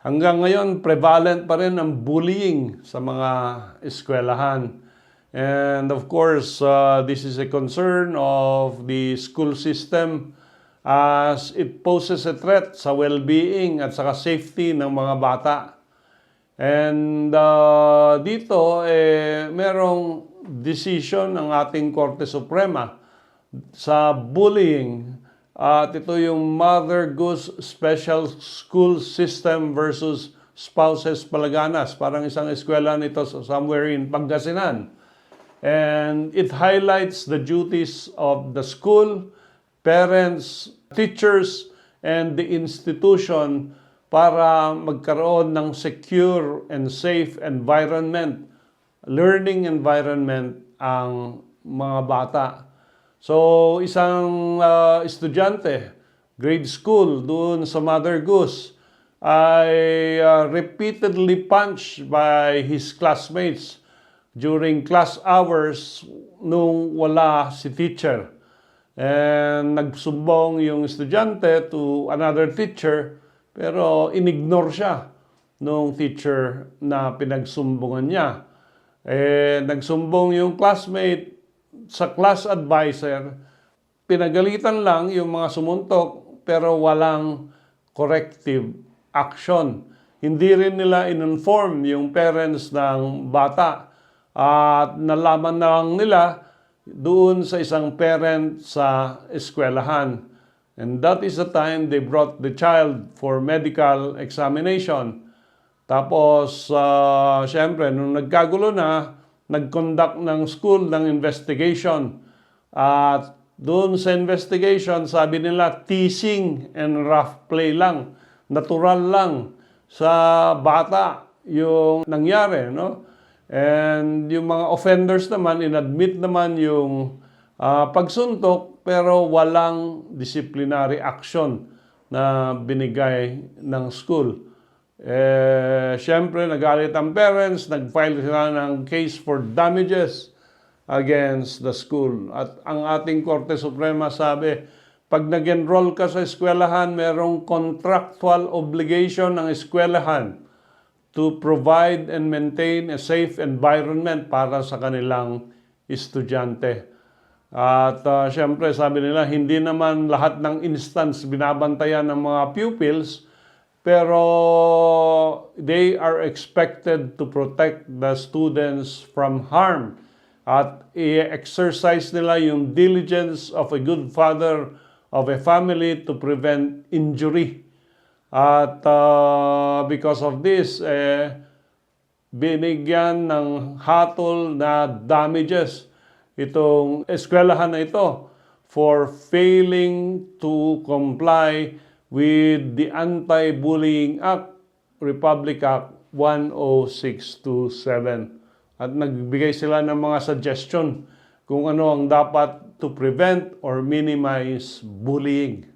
Hanggang ngayon, prevalent pa rin ang bullying sa mga eskwelahan. And of course, this is a concern of the school system as it poses a threat sa well-being at saka safety ng mga bata. And dito, merong decision ng ating Korte Suprema sa bullying. At ito yung Mother Goose Special School System versus Spouses Palaganas. Parang isang eskwela nito somewhere in Pangasinan. And it highlights the duties of the school, parents, teachers, and the institution para magkaroon ng secure and safe environment, learning environment ang mga bata. So, isang estudyante, grade school, doon sa Mother Goose, ay repeatedly punched by his classmates during class hours nung wala si teacher. And nagsumbong yung estudyante to another teacher, pero inignore siya nung teacher na pinagsumbungan niya. Nagsumbong yung classmate sa class advisor, pinagalitan lang yung mga sumuntok, pero walang corrective action. Hindi rin nila in-inform yung parents ng bata. At nalaman na lang nila doon sa isang parent sa eskwelahan. And that is the time they brought the child for medical examination. Tapos, syempre, nung nagkagulo na, nag-conduct ng school ng investigation. At doon sa investigation, sabi nila, teasing and rough play lang. Natural lang sa bata yung nangyari, no? And yung mga offenders naman, inadmit naman yung pagsuntok, pero walang disciplinary action na binigay ng school. Siyempre, nagalit ang parents, nag-file sila ng case for damages against the school. At ang ating Korte Suprema sabi, pag nag-enroll ka sa eskwelahan, merong contractual obligation ng eskwelahan to provide and maintain a safe environment para sa kanilang estudyante. At syempre, sabi nila, hindi naman lahat ng instance binabantayan ng mga pupils, pero they are expected to protect the students from harm. At i-exercise nila yung diligence of a good father of a family to prevent injury. At because of this, binigyan ng hatol na damages itong eskwelahan na ito for failing to comply with the Anti-Bullying Act, Republic Act 10627. At nagbigay sila ng mga suggestion kung ano ang dapat to prevent or minimize bullying.